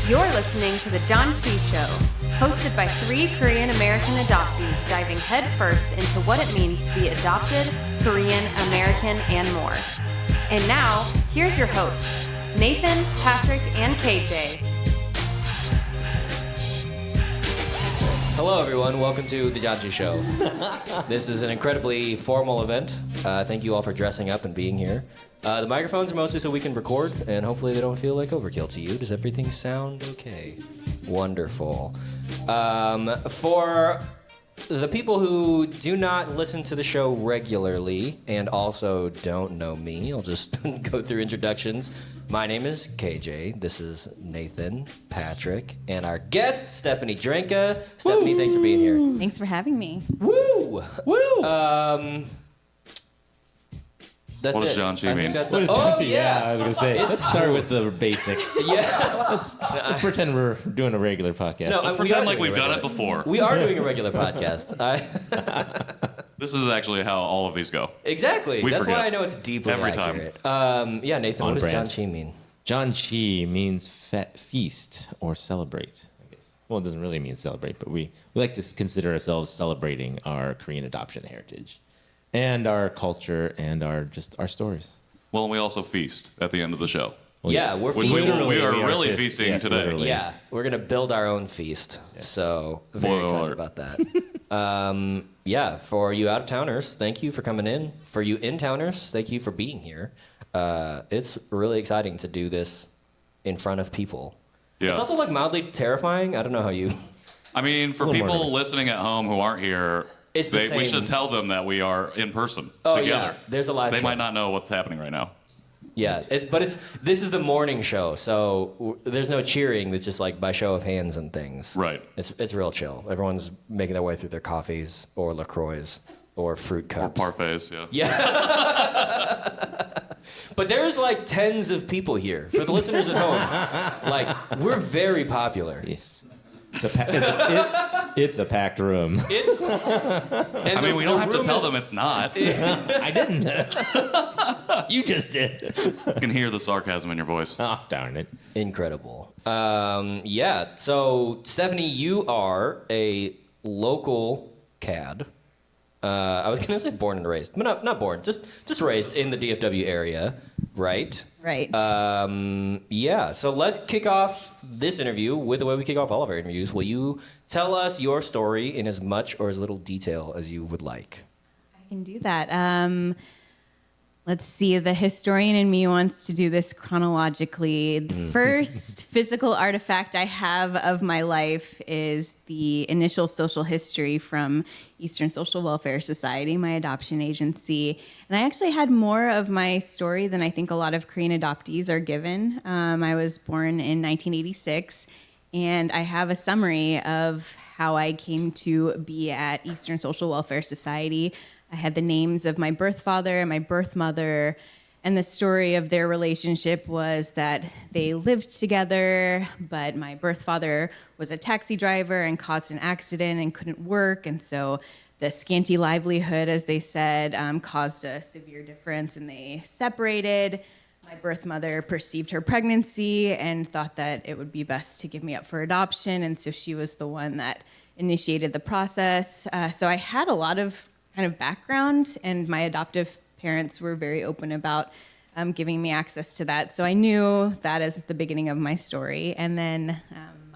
You're listening to the Janchi Show, hosted by 3 Korean American adoptees diving headfirst into what it means to be adopted, Korean American, and more. And now, here's your hosts, Nathan, Patrick, and KJ. Hello, everyone. Welcome to the Janchi Show. This is an incredibly formal event. Thank you all for dressing up and being here. The microphones are mostly so we can record, and hopefully they don't feel like overkill to you. Does everything sound okay? Wonderful. For the people who do not listen to the show regularly and also don't know me, I'll just go through introductions. My name is KJ. This is Nathan, Patrick, and our guest, Stephanie Drenka. Stephanie, thanks for being here. Thanks for having me. Woo! Woo! That's What it. does Janchi mean? What is Janchi? Yeah. I was going to say, let's start with the basics. Yeah. Let's pretend we're doing a regular podcast. No, Let's we pretend are like doing we've a done regular- it before. We are doing a regular podcast. This is actually how all of these go. Exactly. We That's forget. why I know it's deeply Every time. accurate. Yeah, Nathan, On what does brand. Janchi mean? Janchi means feast or celebrate, I guess. Well, it doesn't really mean celebrate, but we like to consider ourselves celebrating our Korean adoption heritage and our culture and our stories. Well, and we also feast at the end of the show. Well, Yeah, yes. we're Which feasting. we are we are really feast- feasting yes, today. literally. Yeah, we're going to build our own feast. Yes. So, very Spoiler excited alert. about that. Yeah, for you out-of-towners, thank you for coming in. For you in-towners, thank you for being here. It's really exciting to do this in front of people. Yeah. It's also like mildly terrifying. I don't know how you... I mean, for A little people more nervous. listening at home who aren't here, It's the we same. should tell them that we are in person Oh, together. yeah, there's a live They show. might not know what's happening right now. Yeah, this is the morning show, so there's no cheering. It's just like by show of hands and things. Right. It's real chill. Everyone's making their way through their coffees or LaCroix or fruit Or cups. parfaits, yeah. Yeah. But there's like tens of people here. For the listeners at home, like we're very popular. Yes. It's a packed room. It's. I mean, we don't have to tell them it's not. I didn't. You just did. You can hear the sarcasm in your voice. Oh, darn it. Incredible. Yeah. So, Stephanie, you are a local CAD. I was gonna say born and raised, but not born. Just raised in the DFW area, right? Right. Yeah. So let's kick off this interview with the way we kick off all of our interviews. Will you tell us your story in as much or as little detail as you would like? I can do that. Let's see. The historian in me wants to do this chronologically. The first physical artifact I have of my life is the initial social history from Eastern Social Welfare Society, my adoption agency. And I actually had more of my story than I think a lot of Korean adoptees are given. I was born in 1986, and I have a summary of how I came to be at Eastern Social Welfare Society. I had the names of my birth father and my birth mother, and the story of their relationship was that they lived together, but my birth father was a taxi driver and caused an accident and couldn't work, and so the scanty livelihood, as they said, caused a severe difference, and they separated. My birth mother perceived her pregnancy and thought that it would be best to give me up for adoption, and so she was the one that initiated the process. So I had a lot of kind of background, and my adoptive parents were very open about giving me access to that. So I knew that as the beginning of my story. And then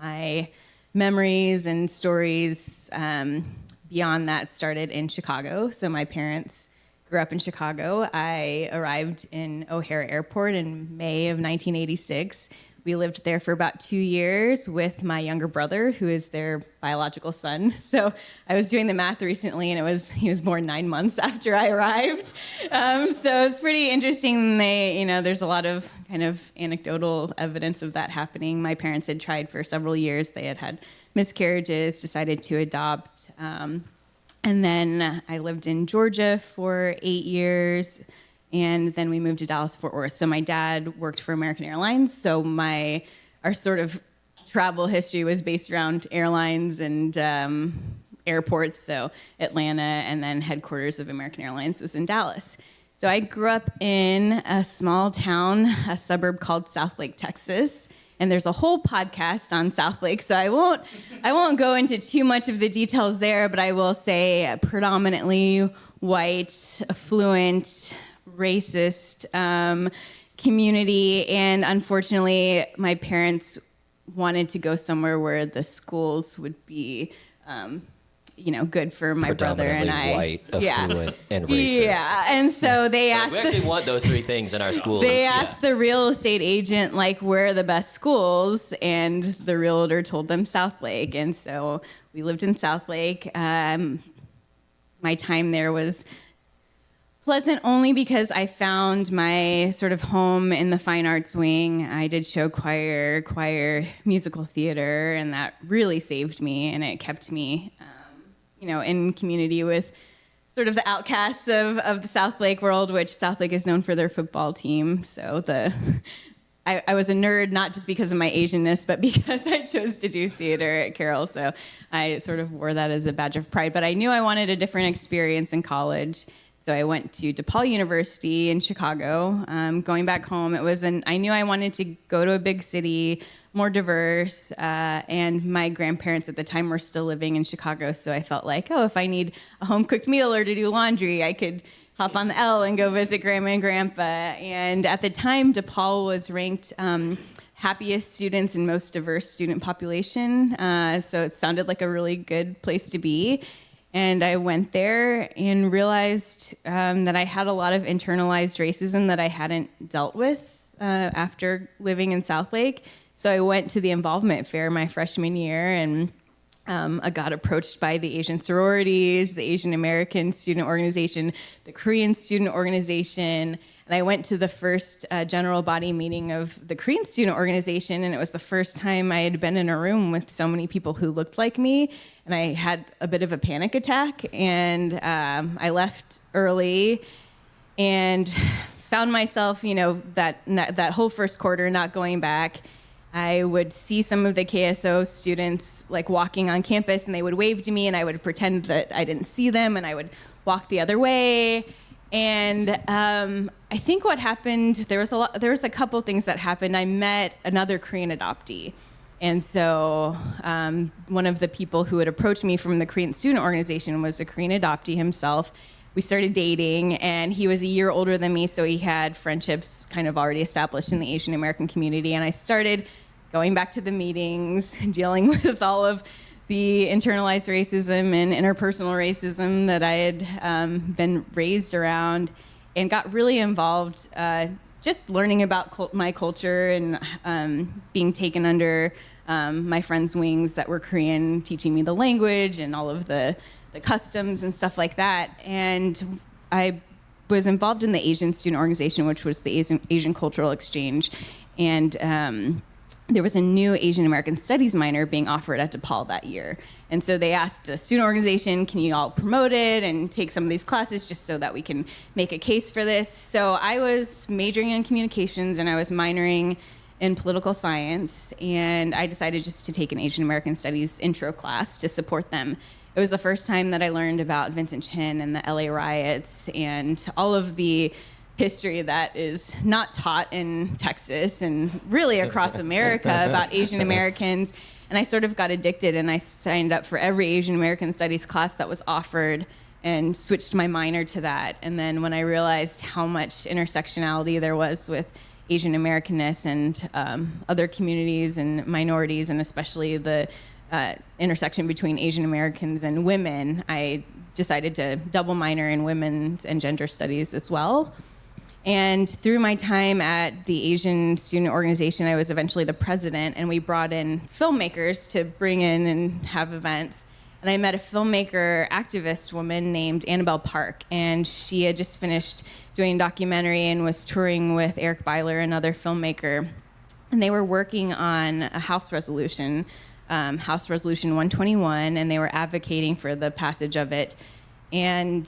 my memories and stories beyond that started in Chicago. So my parents grew up in Chicago. I arrived in O'Hare Airport in May of 1986. We lived there for about 2 years with my younger brother, who is their biological son. So I was doing the math recently, and he was born 9 months after I arrived. So it's pretty interesting. There's a lot of kind of anecdotal evidence of that happening. My parents had tried for several years. They had miscarriages, decided to adopt. And then I lived in Georgia for 8 years. And then we moved to Dallas-Fort Worth. So my dad worked for American Airlines. So our sort of travel history was based around airlines and airports. So Atlanta, and then headquarters of American Airlines was in Dallas. So I grew up in a small town, a suburb called Southlake, Texas. And there's a whole podcast on Southlake, so I won't go into too much of the details there, but I will say predominantly white, affluent, racist community. And unfortunately, my parents wanted to go somewhere where the schools would be good for my brother and I. White, affluent, and racist. Yeah, and so they asked. We actually want those three things in our school. They asked the real estate agent, where are the best schools, and the realtor told them Southlake, and so we lived in Southlake. My time there was pleasant only because I found my sort of home in the fine arts wing. I did show choir, musical theater, and that really saved me, and it kept me in community with sort of the outcasts of the Southlake world, which Southlake is known for their football team. So I was a nerd, not just because of my Asianness, but because I chose to do theater at Carroll. So I sort of wore that as a badge of pride. But I knew I wanted a different experience in college. So I went to DePaul University in Chicago. Going back home, I knew I wanted to go to a big city, more diverse, and my grandparents at the time were still living in Chicago, so I felt like, if I need a home-cooked meal or to do laundry, I could hop on the L and go visit Grandma and Grandpa. And at the time, DePaul was ranked happiest students and most diverse student population, so it sounded like a really good place to be. And I went there and realized that I had a lot of internalized racism that I hadn't dealt with after living in Southlake. So I went to the involvement fair my freshman year, and I got approached by the Asian sororities, the Asian American Student Organization, the Korean Student Organization. And I went to the first general body meeting of the Korean Student Organization, and it was the first time I had been in a room with so many people who looked like me. And I had a bit of a panic attack, and I left early and found myself, that whole first quarter not going back. I would see some of the KSO students walking on campus, and they would wave to me, and I would pretend that I didn't see them, and I would walk the other way. And I think what happened, there was a couple things that happened. I met another Korean adoptee. And so one of the people who had approached me from the Korean Student Organization was a Korean adoptee himself. We started dating, and he was a year older than me, so he had friendships kind of already established in the Asian American community. And I started going back to the meetings, dealing with all of the internalized racism and interpersonal racism that I had been raised around, and got really involved just learning about my culture and being taken under my friends' wings that were Korean, teaching me the language and all of the customs and stuff like that. And I was involved in the Asian Student Organization, which was the Asian Cultural Exchange. And there was a new Asian American Studies minor being offered at DePaul that year. And so they asked the student organization, can you all promote it and take some of these classes just so that we can make a case for this? So I was majoring in communications, and I was minoring in political science. And I decided just to take an Asian American Studies intro class to support them. It was the first time that I learned about Vincent Chin and the LA riots and all of the history that is not taught in Texas and really across America about Asian Americans. And I sort of got addicted, and I signed up for every Asian American Studies class that was offered and switched my minor to that. And then when I realized how much intersectionality there was with Asian Americanness and other communities and minorities, and especially the intersection between Asian Americans and women, I decided to double minor in women's and gender studies as well. And through my time at the Asian Student Organization, I was eventually the president, and we brought in filmmakers to bring in and have events. And I met a filmmaker, activist woman named Annabelle Park, and she had just finished doing a documentary and was touring with Eric Byler, another filmmaker. And they were working on a House Resolution, House Resolution 121, and they were advocating for the passage of it. And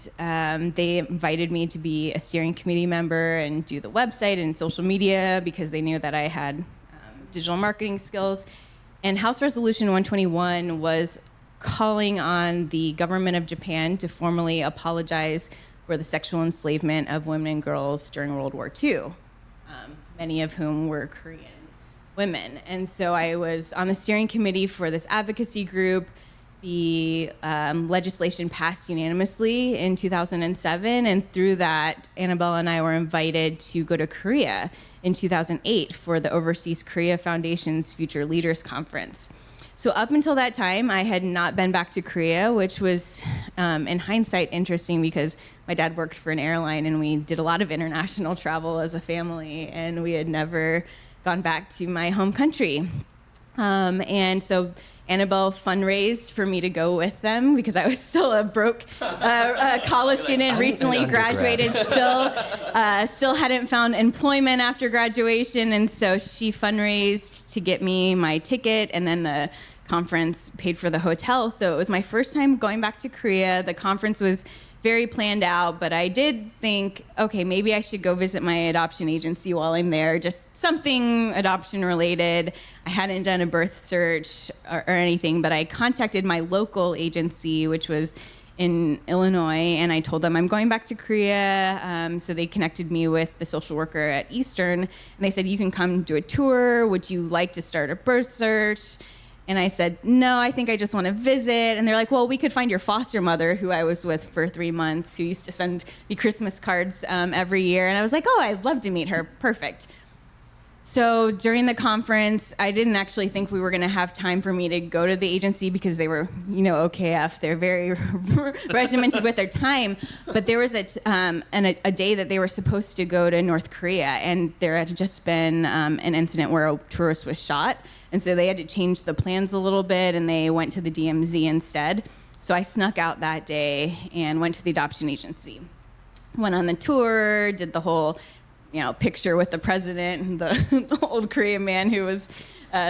they invited me to be a steering committee member and do the website and social media because they knew that I had digital marketing skills. And House Resolution 121 was calling on the government of Japan to formally apologize for the sexual enslavement of women and girls during World War II, many of whom were Korean women. And so I was on the steering committee for this advocacy group. The legislation passed unanimously in 2007, and through that, Annabelle and I were invited to go to Korea in 2008 for the Overseas Korea Foundation's Future Leaders Conference. So up until that time, I had not been back to Korea, which was, in hindsight, interesting because my dad worked for an airline and we did a lot of international travel as a family, and we had never gone back to my home country. And so Annabelle fundraised for me to go with them because I was still a broke college student, recently graduated, still hadn't found employment after graduation. And so she fundraised to get me my ticket, and then the conference paid for the hotel. So it was my first time going back to Korea. The conference was very planned out, but I did think, okay, maybe I should go visit my adoption agency while I'm there, just something adoption related. I hadn't done a birth search or anything, but I contacted my local agency, which was in Illinois, and I told them I'm going back to Korea. So they connected me with the social worker at Eastern, and they said, you can come do a tour. Would you like to start a birth search? And I said, no, I think I just want to visit. And they're like, well, we could find your foster mother, who I was with for 3 months, who used to send me Christmas cards every year. And I was like, oh, I'd love to meet her. Perfect. So during the conference, I didn't actually think we were going to have time for me to go to the agency because they were, OKF. They're very regimented with their time. But there was a day that they were supposed to go to North Korea, and there had just been an incident where a tourist was shot. And so they had to change the plans a little bit, and they went to the DMZ instead. So I snuck out that day and went to the adoption agency. Went on the tour, did the whole, picture with the president and the old Korean man who was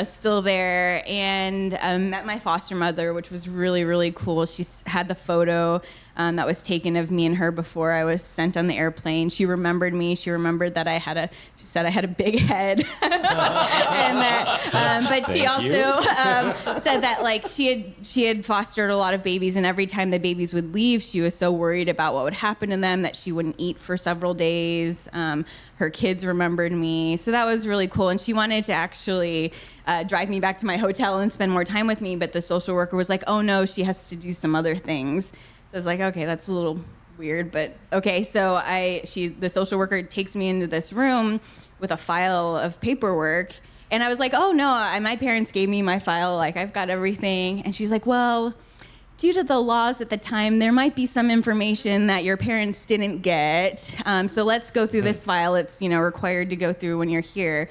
still there, and met my foster mother, which was really, really cool. She had the photo that was taken of me and her before I was sent on the airplane. She remembered me. She remembered that she said I had a big head. And that, but she also said that she had fostered a lot of babies, and every time the babies would leave, she was so worried about what would happen to them that she wouldn't eat for several days. Her kids remembered me. So that was really cool. And she wanted to actually drive me back to my hotel and spend more time with me, but the social worker was like, oh no, she has to do some other things. So I was like, okay, that's a little weird, but okay. So the social worker takes me into this room with a file of paperwork, and I was like, oh no, my parents gave me my file, I've got everything. And she's like, well, due to the laws at the time, there might be some information that your parents didn't get. So let's go through this file. It's required to go through when you're here.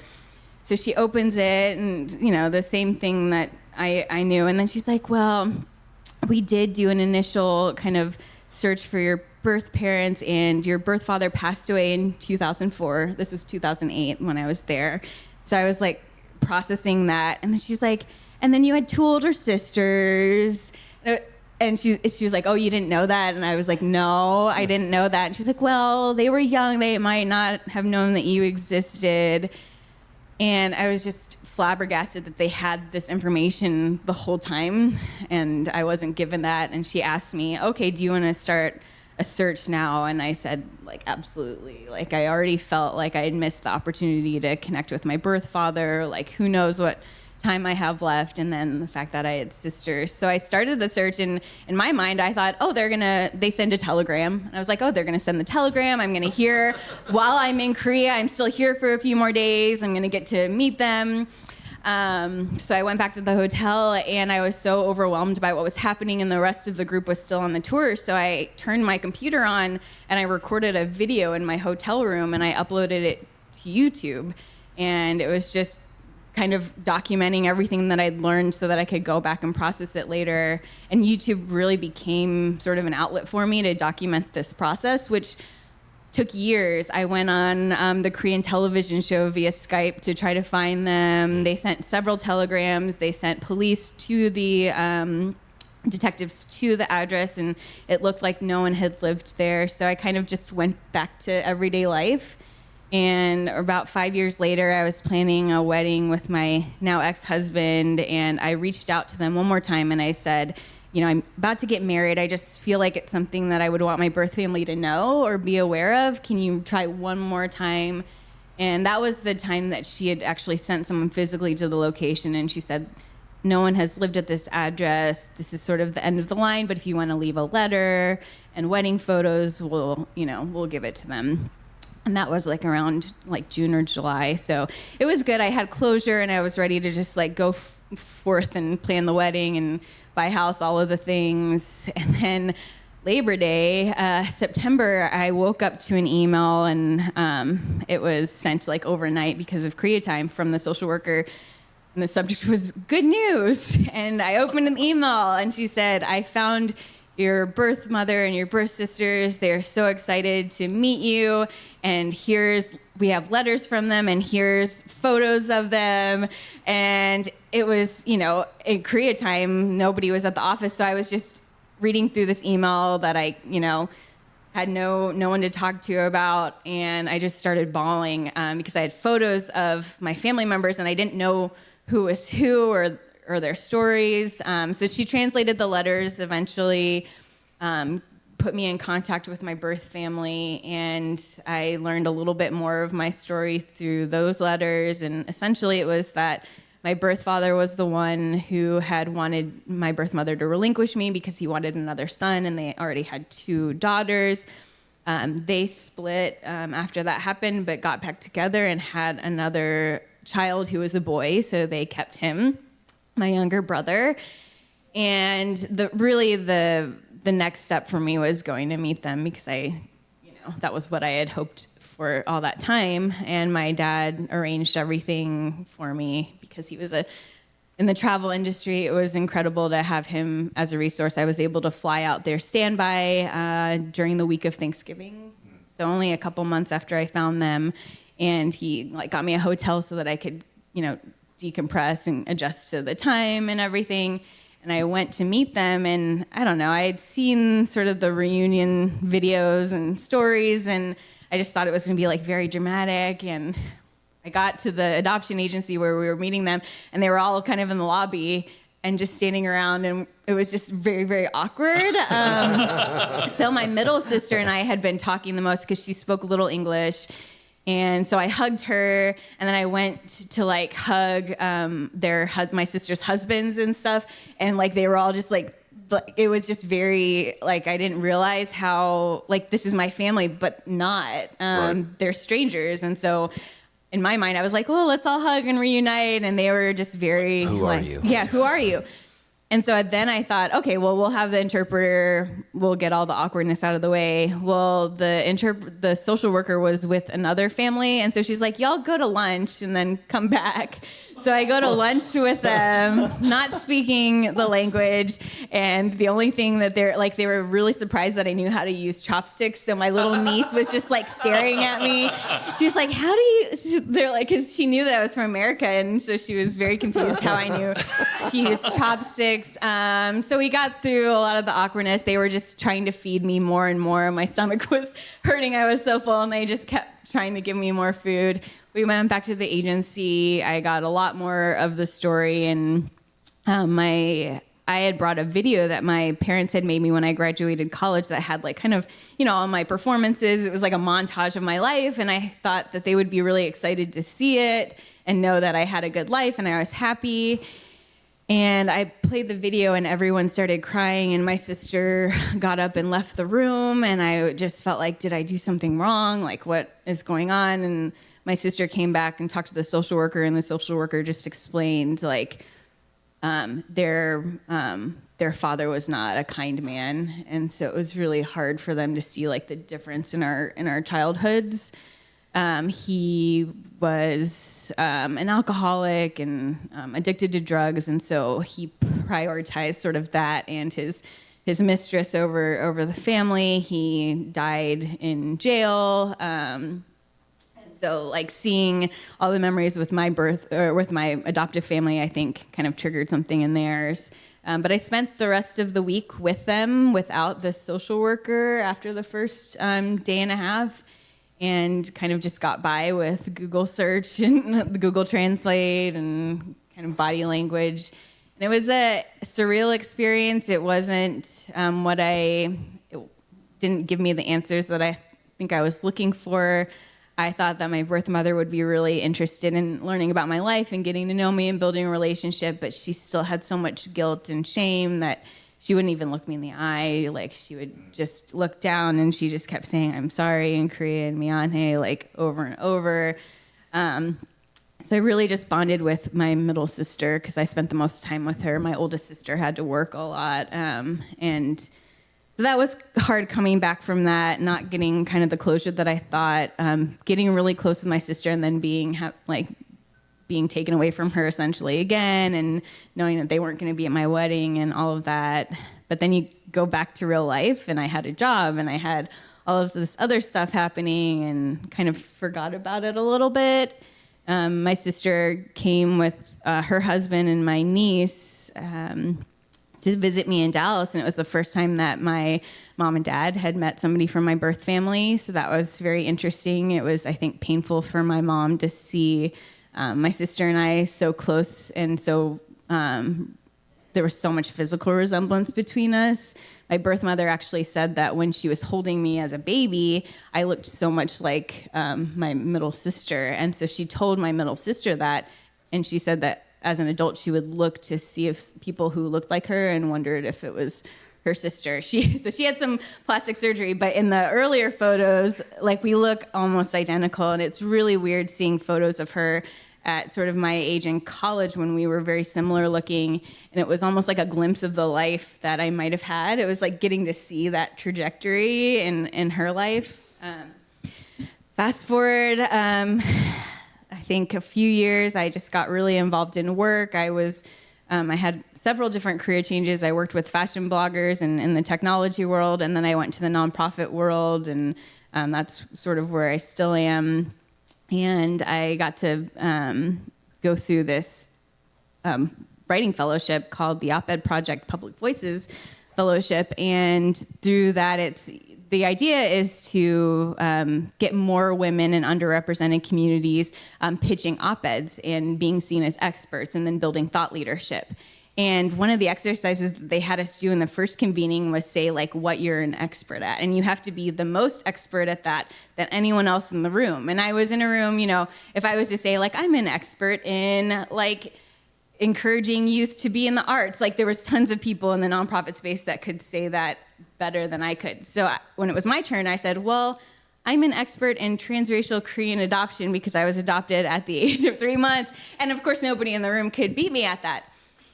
So she opens it, and the same thing that I knew. And then she's like, well, we did do an initial kind of search for your birth parents, and your birth father passed away in 2004. This was 2008 when I was there. So I was processing that. And then she's like, and then you had 2 older sisters. And she was like, oh, you didn't know that? And I was like, no, I didn't know that. And she's like, well, they were young. They might not have known that you existed. And I was just flabbergasted that they had this information the whole time, and I wasn't given that. And she asked me, okay, do you want to start a search now? And I said, absolutely. I already felt like I had missed the opportunity to connect with my birth father. Who knows what time I have left, and then the fact that I had sisters. So I started the search, and in my mind, I thought, oh, they send a telegram. And I was like, oh, they're gonna send the telegram. I'm gonna hear while I'm in Korea. I'm still here for a few more days. I'm gonna get to meet them. So I went back to the hotel, and I was so overwhelmed by what was happening, and the rest of the group was still on the tour. So I turned my computer on, and I recorded a video in my hotel room, and I uploaded it to YouTube. And it was just kind of documenting everything that I'd learned so that I could go back and process it later. And YouTube really became sort of an outlet for me to document this process, which took years. I went on the Korean television show via Skype to try to find them. They sent several telegrams. They sent police to the detectives to the address, and it looked like no one had lived there. So I kind of just went back to everyday life. And about 5 years later, I was planning a wedding with my now ex-husband, and I reached out to them one more time, and I said, I'm about to get married. I just feel like it's something that I would want my birth family to know or be aware of. Can you try one more time And that was the time that she had actually sent someone physically to the location, and she said, no one has lived at this address. This is sort of the end of the line, but if you want to leave a letter and wedding photos, we'll give it to them. And that was like around like June or July. So it was good. I had closure, and I was ready to just like go forth and plan the wedding and buy a house, all of the things. And then Labor Day, September, I woke up to an email, and it was sent like overnight because of Korea time from the social worker. And the subject was good news. And I opened an email, and she said, I found your birth mother and your birth sisters. They're so excited to meet you. And we have letters from them, and here's photos of them. And it was, in Korea time, nobody was at the office. So I was just reading through this email that I, had no one to talk to about. And I just started bawling because I had photos of my family members, and I didn't know who was who or their stories. So she translated the letters eventually, put me in contact with my birth family, and I learned a little bit more of my story through those letters. And essentially it was that my birth father was the one who had wanted my birth mother to relinquish me because he wanted another son, and they already had 2 daughters. They split after that happened, but got back together and had another child who was a boy, so they kept him, my younger brother. And the next step for me was going to meet them, because that was what I had hoped for all that time. And my dad arranged everything for me because he was in the travel industry. It was incredible to have him as a resource. I was able to fly out there standby during the week of Thanksgiving, so only a couple months after I found them. And he got me a hotel so that I could, decompress and adjust to the time and everything. And I went to meet them, and I don't know, I had seen sort of the reunion videos and stories, and I just thought it was going to be very dramatic. And I got to the adoption agency where we were meeting them, and they were all kind of in the lobby and just standing around, and it was just very, very awkward. So my middle sister and I had been talking the most because she spoke little English. And so I hugged her, and then I went to hug my sister's husbands and stuff. And they were all just it was just very, I didn't realize how, this is my family, but not. Right. They're strangers. And so in my mind, I was well, let's all hug and reunite. And they were just very, Who are you? Yeah, who are you? And so then I thought, okay, well, we'll have the interpreter. We'll get all the awkwardness out of the way. Well, the social worker was with another family, and so she's like, y'all go to lunch and then come back. So I go to lunch with them, not speaking the language, and the only thing that they were really surprised that I knew how to use chopsticks. So my little niece was just staring at me. She was like, how do you, they're because she knew that I was from America, and so she was very confused how I knew to use chopsticks. So we got through a lot of the awkwardness. They were just trying to feed me more and more. My stomach was hurting. I was so full, and they just kept trying to give me more food. We went back to the agency. I got a lot more of the story, and I had brought a video that my parents had made me when I graduated college that had all my performances. It was a montage of my life, and I thought that they would be really excited to see it and know that I had a good life and I was happy. And I played the video, and everyone started crying, and my sister got up and left the room, and I just felt did I do something wrong? What is going on? And my sister came back and talked to the social worker, and the social worker just explained their father was not a kind man, and so it was really hard for them to see the difference in our childhoods. He was an alcoholic and addicted to drugs, and so he prioritized sort of that and his mistress over the family. He died in jail. So seeing all the memories with my with my adoptive family, I think kind of triggered something in theirs. But I spent the rest of the week with them without the social worker after the first day and a half, and kind of just got by with Google search and Google Translate and kind of body language. And it was a surreal experience. It wasn't it didn't give me the answers that I think I was looking for. I thought that my birth mother would be really interested in learning about my life and getting to know me and building a relationship, but she still had so much guilt and shame that she wouldn't even look me in the eye. Like, she would just look down, and she just kept saying, "I'm sorry" in Korean, "미안해," like over and over. So I really just bonded with my middle sister because I spent the most time with her. My oldest sister had to work a lot. And so that was hard coming back from that, not getting kind of the closure that I thought, getting really close with my sister and then being taken away from her essentially again, and knowing that they weren't going to be at my wedding and all of that. But then you go back to real life, and I had a job, and I had all of this other stuff happening, and kind of forgot about it a little bit. My sister came with her husband and my niece to visit me in Dallas, and it was the first time that my mom and dad had met somebody from my birth family, so that was very interesting. It was, I think, painful for my mom to see my sister and I so close, and so there was so much physical resemblance between us. My birth mother actually said that when she was holding me as a baby, I looked so much like my middle sister. And so she told my middle sister that, and she said that as an adult, she would look to see if people who looked like her and wondered if it was her sister. So she had some plastic surgery, but in the earlier photos, like, we look almost identical. And it's really weird seeing photos of her at sort of my age in college when we were very similar looking, and it was almost like a glimpse of the life that I might have had. It was like getting to see that trajectory in her life. Fast forward, I think a few years, I just got really involved in work. I had several different career changes. I worked with fashion bloggers and in the technology world, and then I went to the nonprofit world, and that's sort of where I still am. And I got to go through this writing fellowship called the Op-Ed Project Public Voices Fellowship. And through that, the idea is to get more women in underrepresented communities pitching op-eds and being seen as experts, and then building thought leadership. And one of the exercises that they had us do in the first convening was say, like, what you're an expert at. And you have to be the most expert at that than anyone else in the room. And I was in a room, if I was to say, like, I'm an expert in, like, encouraging youth to be in the arts, like, there was tons of people in the nonprofit space that could say that better than I could. So when it was my turn, I said, well, I'm an expert in transracial Korean adoption because I was adopted at the age of 3 months. And of course, nobody in the room could beat me at that.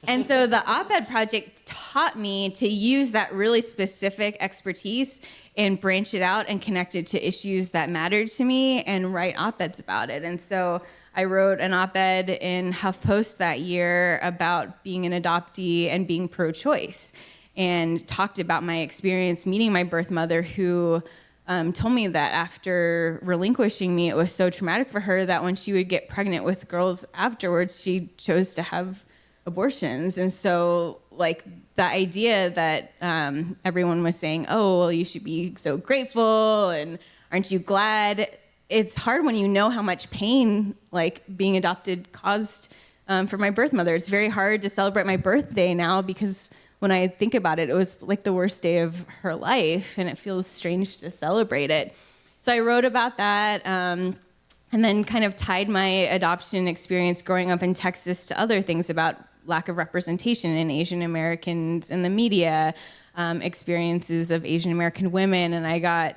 And so the op-ed project taught me to use that really specific expertise and branch it out and connect it to issues that mattered to me and write op-eds about it. And so I wrote an op-ed in HuffPost that year about being an adoptee and being pro-choice, and talked about my experience meeting my birth mother, who told me that after relinquishing me, it was so traumatic for her that when she would get pregnant with girls afterwards, she chose to have abortions. And so, like, the idea that everyone was saying, oh, well, you should be so grateful, and aren't you glad? It's hard when you know how much pain, like, being adopted caused for my birth mother. It's very hard to celebrate my birthday now, because when I think about it, it was like the worst day of her life, and it feels strange to celebrate it. So I wrote about that, and then kind of tied my adoption experience growing up in Texas to other things about lack of representation in Asian Americans in the media, experiences of Asian American women. And I got,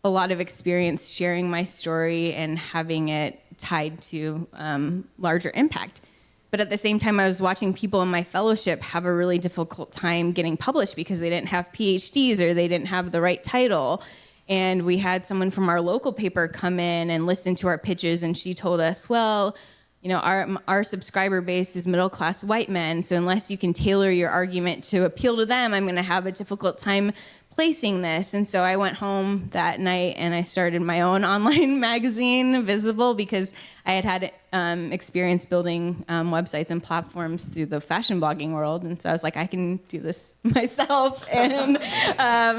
a lot of experience sharing my story and having it tied to larger impact. But at the same time, I was watching people in my fellowship have a really difficult time getting published because they didn't have PhDs or they didn't have the right title. And we had someone from our local paper come in and listen to our pitches, and she told us, well, our subscriber base is middle-class white men, so unless you can tailor your argument to appeal to them, I'm going to have a difficult time placing this. And so I went home that night and I started my own online magazine, Visible, because I had experience building websites and platforms through the fashion blogging world. And so I was like, I can do this myself. And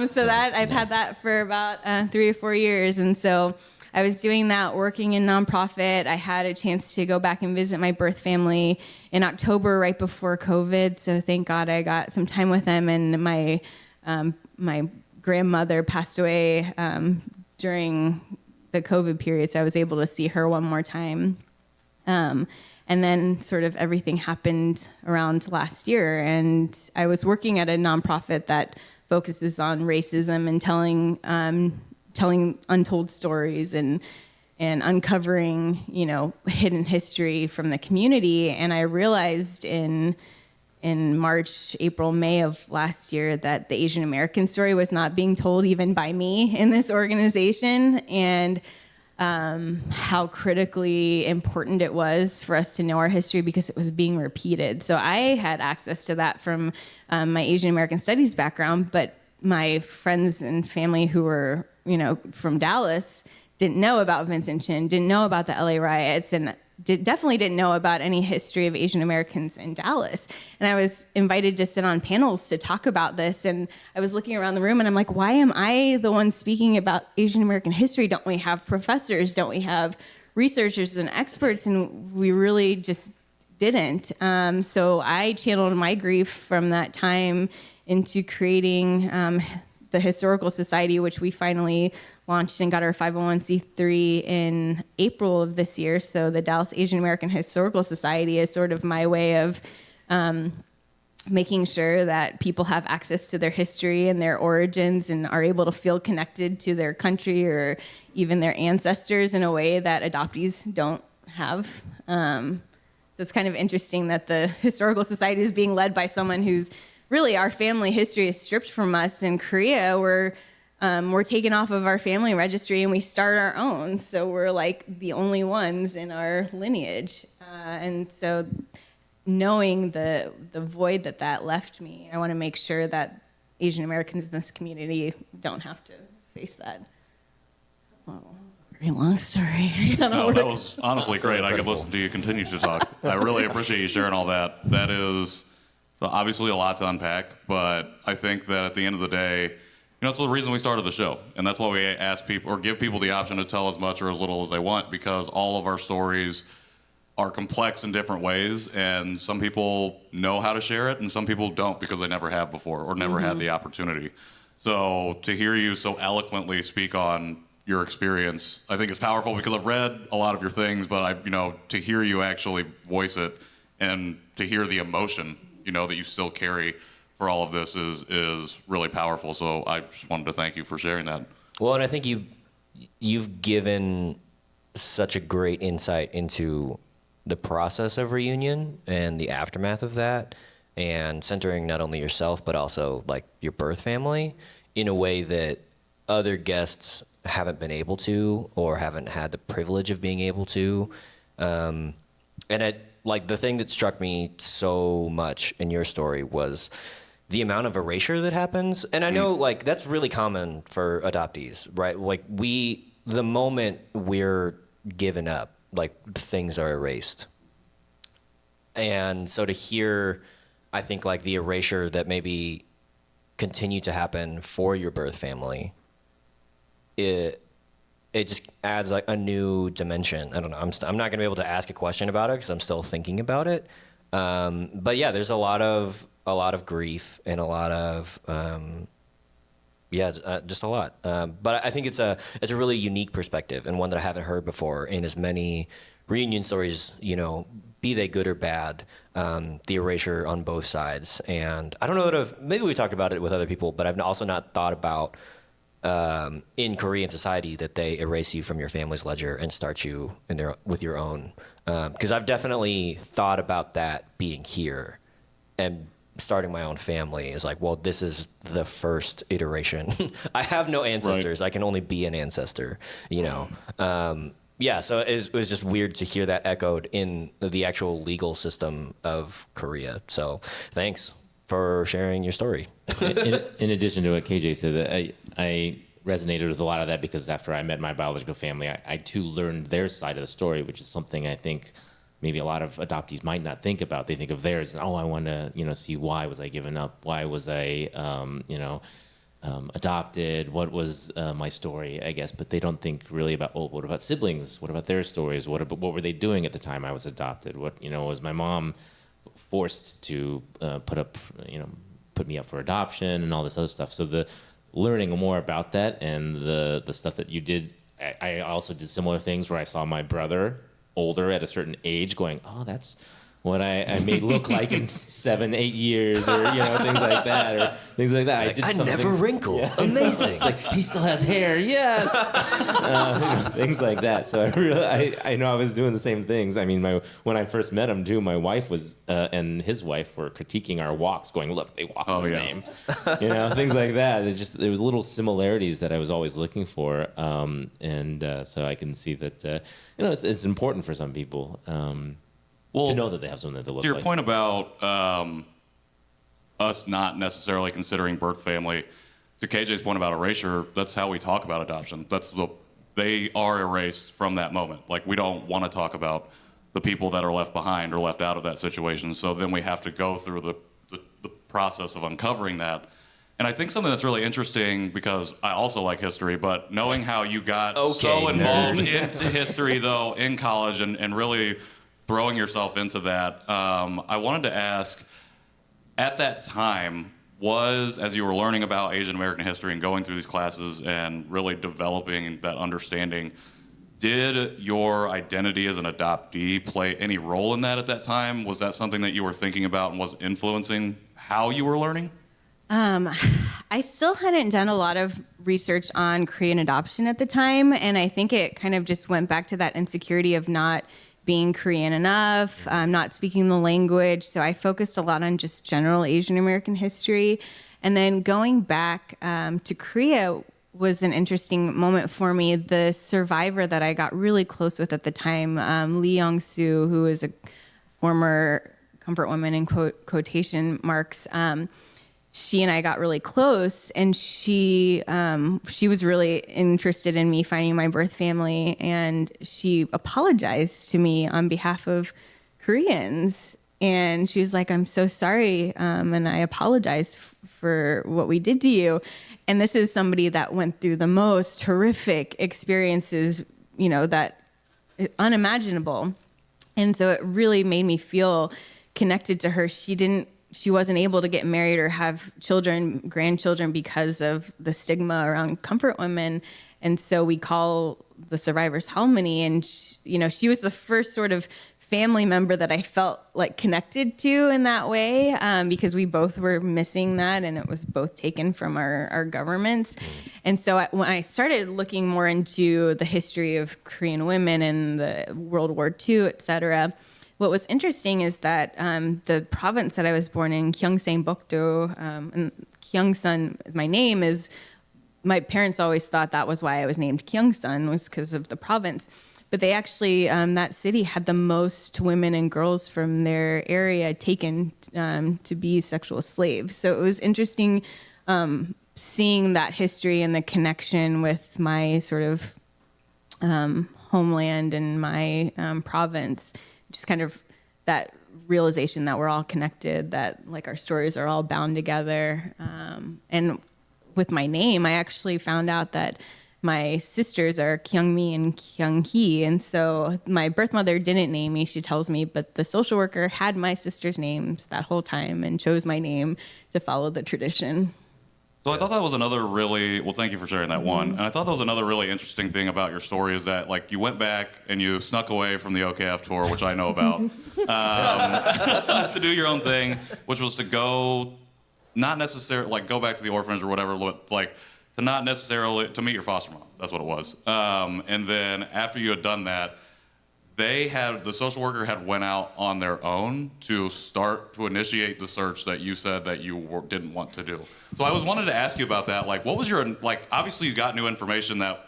so that I've had that for about 3 or 4 years. And so I was doing that, working in nonprofit. I had a chance to go back and visit my birth family in October, right before COVID. So thank God I got some time with them. And my grandmother passed away during the COVID period, so I was able to see her one more time. And then sort of everything happened around last year, and I was working at a nonprofit that focuses on racism and telling untold stories and uncovering, hidden history from the community. And I realized in March, April, May of last year that the Asian American story was not being told even by me in this organization, and how critically important it was for us to know our history because it was being repeated. So I had access to that from my Asian American studies background, but my friends and family who were, from Dallas didn't know about Vincent Chin, didn't know about the LA riots, and definitely didn't know about any history of Asian Americans in Dallas. And I was invited to sit on panels to talk about this. And I was looking around the room and I'm like, why am I the one speaking about Asian American history? Don't we have professors? Don't we have researchers and experts? And we really just didn't. So I channeled my grief from that time into creating the Historical Society, which we finally launched and got our 501c3 in April of this year. So the Dallas Asian American Historical Society is sort of my way of making sure that people have access to their history and their origins and are able to feel connected to their country or even their ancestors in a way that adoptees don't have. So it's kind of interesting that the Historical Society is being led by someone who's really, our family history is stripped from us. In Korea, we're taken off of our family registry and we start our own. So we're like the only ones in our lineage. And so knowing the void that left me, I want to make sure that Asian Americans in this community don't have to face that. Oh, very long story. No, that was honestly great. I could listen to you continue to talk. I really appreciate you sharing all that. That is obviously a lot to unpack, but I think that at the end of the day, that's the reason we started the show. And that's why we ask people or give people the option to tell as much or as little as they want, because all of our stories are complex in different ways. And some people know how to share it and some people don't because they never have before or never had the opportunity. So to hear you so eloquently speak on your experience, I think is powerful because I've read a lot of your things, but to hear you actually voice it and to hear the emotion, that you still carry for all of this is really powerful. So I just wanted to thank you for sharing that. Well, and I think you've given such a great insight into the process of reunion and the aftermath of that, and centering not only yourself but also like your birth family in a way that other guests haven't been able to or haven't had the privilege of being able to. And like the thing that struck me so much in your story was the amount of erasure that happens. And I know like that's really common for adoptees, right? Like the moment we're given up, like things are erased. And so to hear, I think like the erasure that maybe continue to happen for your birth family, it just adds like a new dimension. I don't know. I'm not gonna be able to ask a question about it because I'm still thinking about it. But yeah, there's a lot of grief and a lot of just a lot. But I think it's a really unique perspective and one that I haven't heard before in as many reunion stories. Be they good or bad, the erasure on both sides. And I don't know maybe we talked about it with other people, but I've also not thought about. In Korean society that they erase you from your family's ledger and start you with your own. Because I've definitely thought about that being here and starting my own family is like, well, this is the first iteration. I have no ancestors. Right. I can only be an ancestor, so it was just weird to hear that echoed in the actual legal system of Korea. So thanks for sharing your story. in addition to what KJ said, I resonated with a lot of that because after I met my biological family, I too learned their side of the story, which is something I think maybe a lot of adoptees might not think about. They think of theirs and, I want to, see why was I given up? Why was I, adopted? What was my story, I guess? But they don't think really about, what about siblings? What about their stories? What were they doing at the time I was adopted? What, was my mom forced to put me up for adoption and all this other stuff. So the learning more about that and the stuff that you did I also did similar things where I saw my brother older at a certain age going, oh, that's what I may look like in 7-8 years, or things like that, I never wrinkle. Yeah. Amazing. It's like he still has hair. Yes. Things like that. So I know I was doing the same things. I mean, when I first met him too, my wife was and his wife were critiquing our walks, going, "Look, they walk the same." Things like that. There was little similarities that I was always looking for, so I can see that it's important for some people. To know that they have something that look like. To your point about us not necessarily considering birth family, to KJ's point about erasure, that's how we talk about adoption. They are erased from that moment. Like, we don't want to talk about the people that are left behind or left out of that situation. So then we have to go through the process of uncovering that. And I think something that's really interesting, because I also like history, but knowing how you got so involved into history, though, in college and really throwing yourself into that, I wanted to ask, at that time, as you were learning about Asian American history and going through these classes and really developing that understanding, did your identity as an adoptee play any role in that at that time? Was that something that you were thinking about and was influencing how you were learning? I still hadn't done a lot of research on Korean adoption at the time, and I think it kind of just went back to that insecurity of not being Korean enough, not speaking the language. So I focused a lot on just general Asian American history. And then going back to Korea was an interesting moment for me. The survivor that I got really close with at the time, Lee Young-soo, who is a former comfort woman in quotation marks, she and I got really close, and she was really interested in me finding my birth family, and she apologized to me on behalf of Koreans. And she was like, "I'm so sorry, and I apologize for what we did to you." And this is somebody that went through the most horrific experiences, that unimaginable. And so it really made me feel connected to her. She wasn't able to get married or have grandchildren, because of the stigma around comfort women. And so we call the survivors halmoni. And, she was the first sort of family member that I felt like connected to in that way, because we both were missing that, and it was both taken from our governments. And so when I started looking more into the history of Korean women and the World War II, et cetera, what was interesting is that the province that I was born in, Gyeongsang-bokdo, and Gyeongsan is my name, my parents always thought that was why I was named Gyeongsan, was because of the province. But they actually, that city had the most women and girls from their area taken to be sexual slaves. So it was interesting seeing that history and the connection with my sort of homeland and my province. Just kind of that realization that we're all connected, that like our stories are all bound together. And with my name, I actually found out that my sisters are Kyungmi and Kyunghee. And so my birth mother didn't name me, she tells me, but the social worker had my sisters' names that whole time and chose my name to follow the tradition. So I thought that was another thank you for sharing that one. And I thought that was another really interesting thing about your story, is that like you went back and you snuck away from the OKF tour, which I know about, to do your own thing, which was to go, not necessarily like go back to the orphanage or whatever, but like to not necessarily, to meet your foster mom. That's what it was. And then after you had done that, the social worker had went out on their own to initiate the search that you said that you didn't want to do. So I wanted to ask you about that. Like, what was obviously you got new information that,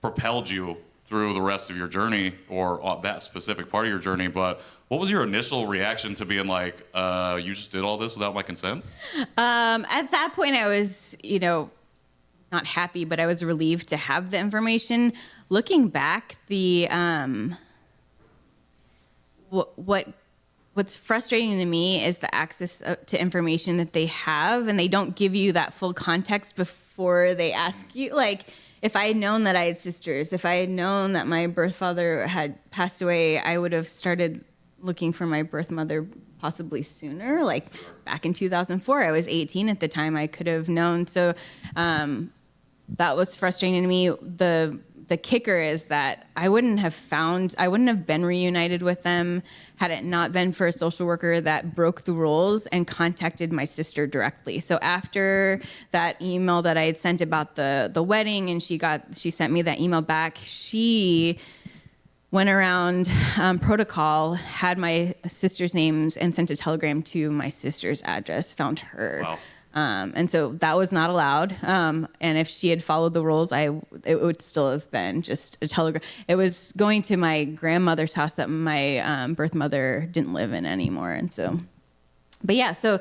propelled you through the rest of your journey, or that specific part of your journey, but what was your initial reaction to being like, you just did all this without my consent? At that point I was, not happy, but I was relieved to have the information. Looking back, what's frustrating to me is the access to information that they have, and they don't give you that full context before they ask you. Like, if I had known that I had sisters, if I had known that my birth father had passed away, I would have started looking for my birth mother possibly sooner. Like back in 2004, I was 18 at the time. I could have known. So that was frustrating to me. The the kicker is that I wouldn't have been reunited with them had it not been for a social worker that broke the rules and contacted my sister directly. So after that email that I had sent about the wedding, and she sent me that email back, she went around protocol, had my sister's names, and sent a telegram to my sister's address, found her. Wow. And so that was not allowed. And if she had followed the rules, it would still have been just a telegram. It was going to my grandmother's house that my birth mother didn't live in anymore. And so, but yeah, so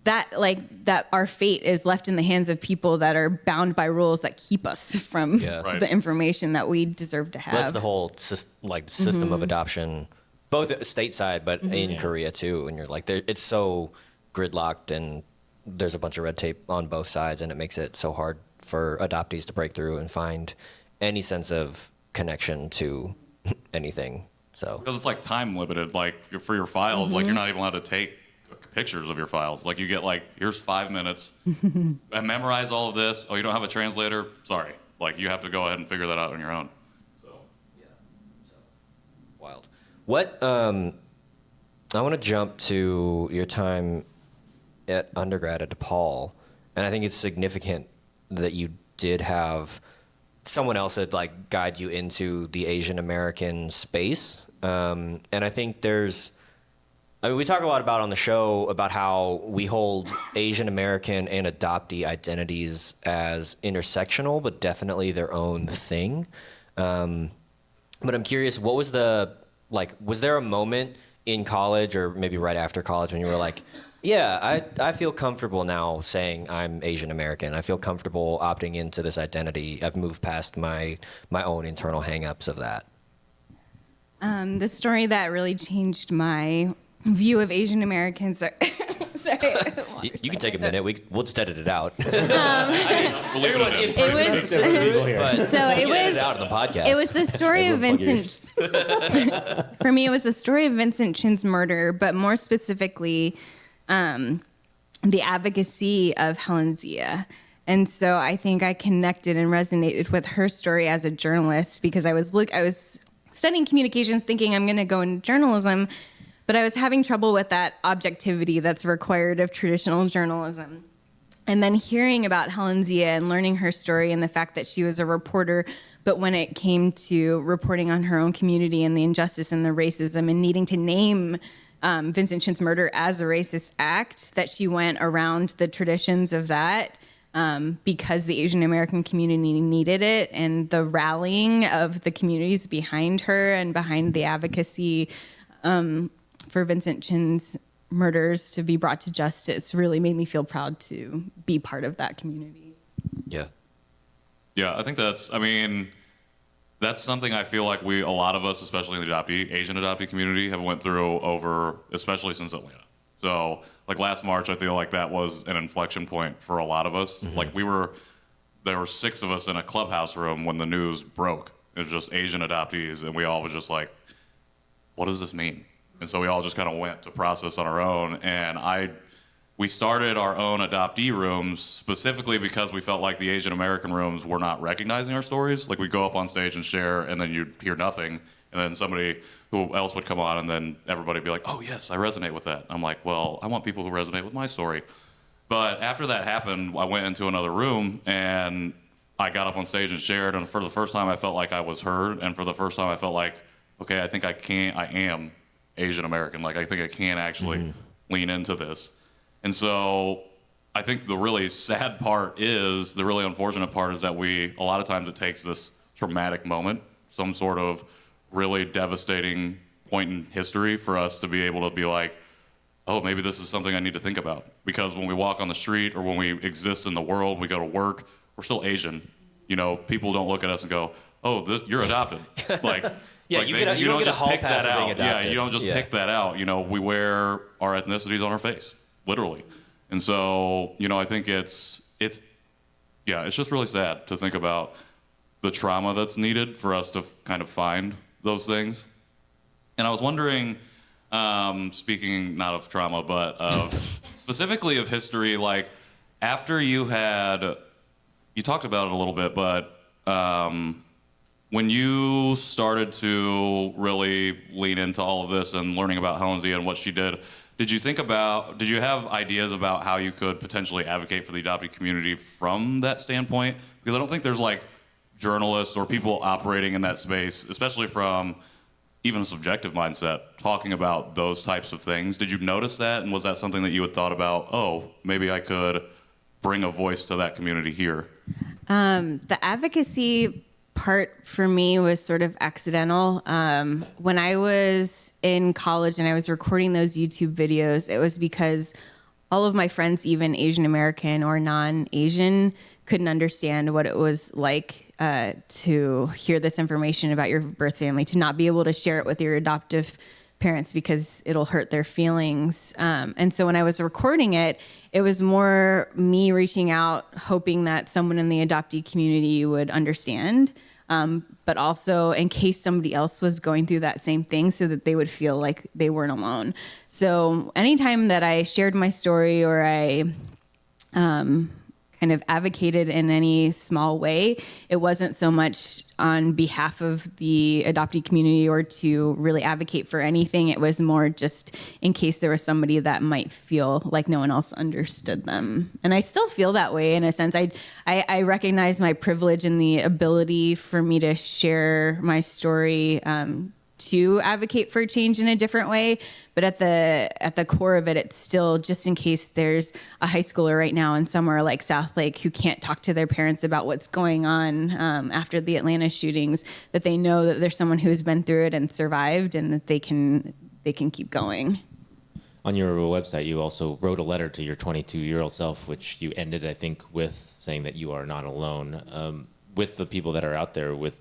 that our fate is left in the hands of people that are bound by rules that keep us from the information that we deserve to have. That's the whole system of adoption, both stateside, but in Korea too. And you're like, it's so gridlocked, and there's a bunch of red tape on both sides, and it makes it so hard for adoptees to break through and find any sense of connection to anything. So because it's like time limited, like for your files, like you're not even allowed to take pictures of your files. Like you get here's 5 minutes and memorize all of this. Oh, you don't have a translator? Sorry. Like you have to go ahead and figure that out on your own. So wild. What I want to jump to your time at undergrad at DePaul, and I think it's significant that you did have someone else that guide you into the Asian American space. And I think we talk a lot about on the show about how we hold Asian American and adoptee identities as intersectional, but definitely their own thing. But I'm curious, what was was there a moment in college or maybe right after college when you were like, yeah, I feel comfortable now saying I'm Asian American. I feel comfortable opting into this identity. I've moved past my own internal hangups of that. The story that really changed my view of Asian Americans. Sorry. You can take a minute. We'll just edit it out. It was out on the podcast. It was the story of Vincent. For me, it was the story of Vincent Chin's murder, but more specifically, the advocacy of Helen Zia. And so I think I connected and resonated with her story as a journalist because I was studying communications thinking I'm going to go into journalism, but I was having trouble with that objectivity that's required of traditional journalism. And then hearing about Helen Zia and learning her story and the fact that she was a reporter, but when it came to reporting on her own community and the injustice and the racism and needing to name Vincent Chin's murder as a racist act, that she went around the traditions of that because the Asian American community needed it, and the rallying of the communities behind her and behind the advocacy for Vincent Chin's murders to be brought to justice really made me feel proud to be part of that community. Yeah. Yeah, I think that's something I feel like a lot of us, especially in the Asian adoptee community, have went through over, especially since Atlanta. So, last March, I feel like that was an inflection point for a lot of us. Mm-hmm. There were 6 of us in a clubhouse room when the news broke. It was just Asian adoptees, and we all was just like, what does this mean? And so we all just kind of went to process on our own, and we started our own adoptee rooms specifically because we felt like the Asian American rooms were not recognizing our stories. We'd go up on stage and share, and then you'd hear nothing, and then somebody who else would come on, and then everybody would be like, oh yes, I resonate with that. I'm like, well, I want people who resonate with my story. But after that happened, I went into another room, and I got up on stage and shared, and for the first time I felt like I was heard, and for the first time I felt like, okay, I think I am Asian American. I think I can actually lean into this. And so I think the really sad part the really unfortunate part is that a lot of times it takes this traumatic moment, some sort of really devastating point in history for us to be able to be like, oh, maybe this is something I need to think about. Because when we walk on the street or when we exist in the world, we go to work, we're still Asian. People don't look at us and go, oh, you're adopted. Yeah, you don't get a hall pass for being adopted. Yeah, you don't just pick that out. We wear our ethnicities on our face, literally. And so, I think it's just really sad to think about the trauma that's needed for us to kind of find those things. And I was wondering, speaking not of trauma, but of specifically of history, after you talked about it a little bit, but when you started to really lean into all of this and learning about Helensy and what she did you have ideas about how you could potentially advocate for the adoptee community from that standpoint? Because I don't think there's like journalists or people operating in that space, especially from even a subjective mindset, talking about those types of things. Did you notice that? And was that something that you had thought about, oh, maybe I could bring a voice to that community here? The advocacy part for me was sort of accidental. When I was in college and I was recording those YouTube videos, it was because all of my friends, even Asian American or non-Asian, couldn't understand what it was like to hear this information about your birth family, to not be able to share it with your adoptive parents because it'll hurt their feelings. And so when I was recording it, it was more me reaching out, hoping that someone in the adoptee community would understand, but also in case somebody else was going through that same thing so that they would feel like they weren't alone. So anytime that I shared my story or I kind of advocated in any small way, it wasn't so much on behalf of the adoptee community or to really advocate for anything. It was more just in case there was somebody that might feel like no one else understood them. And I still feel that way in a sense. I recognize my privilege and the ability for me to share my story, to advocate for change in a different way. But at the core of it, it's still just in case there's a high schooler right now in somewhere like Southlake who can't talk to their parents about what's going on after the Atlanta shootings, that they know that there's someone who's been through it and survived, and that they can keep going. On your website, you also wrote a letter to your 22-year-old self, which you ended, I think, with saying that you are not alone. With the people that are out there, with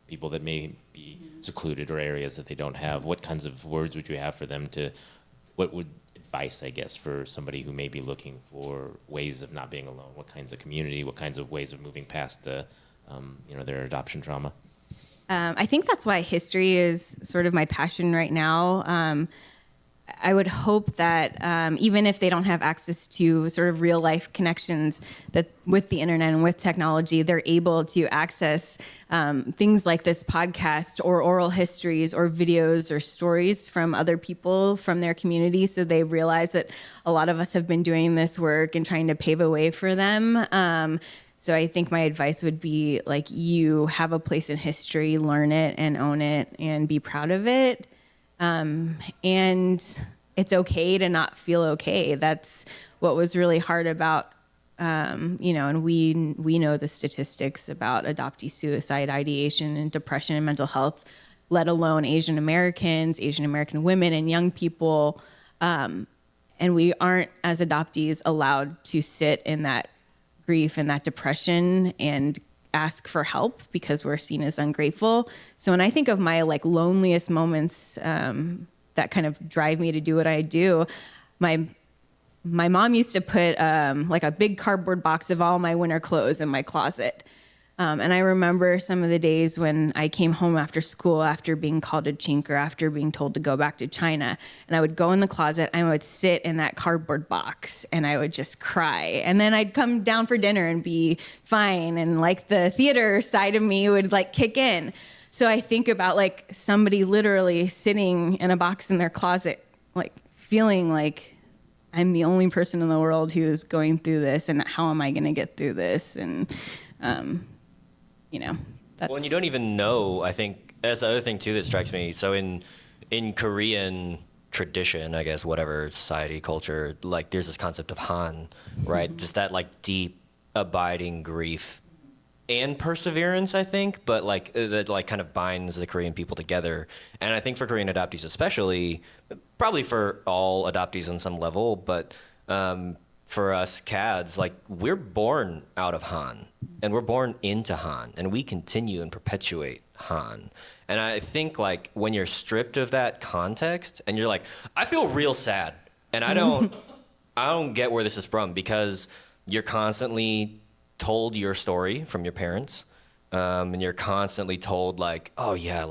people that may be secluded or areas that they don't have, what kinds of words would you have for them what would advice, I guess, for somebody who may be looking for ways of not being alone? What kinds of community, what kinds of ways of moving past, their adoption trauma? I think that's why history is sort of my passion right now. I would hope that even if they don't have access to sort of real life connections, that with the internet and with technology, they're able to access things like this podcast or oral histories or videos or stories from other people from their community. So they realize that a lot of us have been doing this work and trying to pave a way for them. So I think my advice would be like, you have a place in history, learn it and own it and be proud of it. And it's okay to not feel okay. That's what was really hard about, and we know the statistics about adoptee suicide, ideation, and depression and mental health, let alone Asian Americans, Asian American women, and young people. And we aren't, as adoptees, allowed to sit in that grief and that depression and ask for help because we're seen as ungrateful. So when I think of my loneliest moments that kind of drive me to do what I do, my mom used to put a big cardboard box of all my winter clothes in my closet. And I remember some of the days when I came home after school, after being called a chink or after being told to go back to China, and I would go in the closet, I would sit in that cardboard box and I would just cry. And then I'd come down for dinner and be fine. And the theater side of me would kick in. So I think about somebody literally sitting in a box in their closet, feeling like I'm the only person in the world who is going through this, and how am I going to get through this? And, that's... Well, and you don't even know, I think, that's the other thing, too, that strikes me. So in Korean tradition, I guess, whatever, society, culture, there's this concept of Han, right? Mm-hmm. Just that, deep, abiding grief and perseverance, I think, but that kind of binds the Korean people together. And I think for Korean adoptees especially, probably for all adoptees on some level, but for us CADs, we're born out of Han, and we're born into Han, and we continue and perpetuate Han. And I think when you're stripped of that context, and you're I feel real sad, and I don't get where this is from, because you're constantly told your story from your parents, and you're constantly told oh yeah,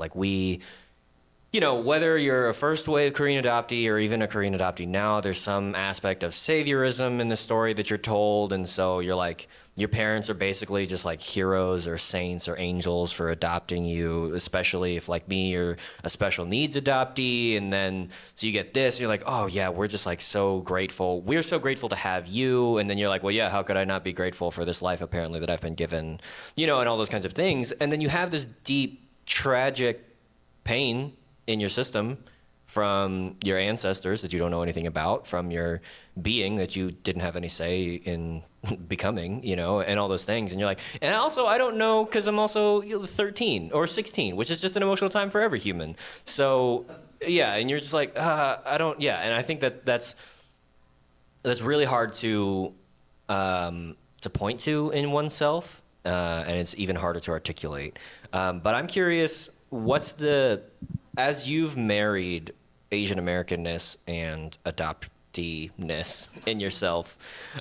whether you're a first wave Korean adoptee or even a Korean adoptee now, there's some aspect of saviorism in the story that you're told. And so you're like, your parents are basically just like heroes or saints or angels for adopting you, especially if, like me, you're a special needs adoptee. And then, so you get this, you're like, oh yeah, we're just like so grateful. We're so grateful to have you. And then you're like, well, yeah, how could I not be grateful for this life apparently that I've been given, and all those kinds of things. And then you have this deep, tragic pain in your system from your ancestors that you don't know anything about, from your being that you didn't have any say in becoming, and all those things. And you're like, and also I don't know because I'm also 13 or 16, which is just an emotional time for every human. So yeah, and you're just like, I don't, yeah. And I think that's really hard to point to in oneself, and it's even harder to articulate. But I'm curious, as you've married Asian Americanness and adoptee-ness in yourself,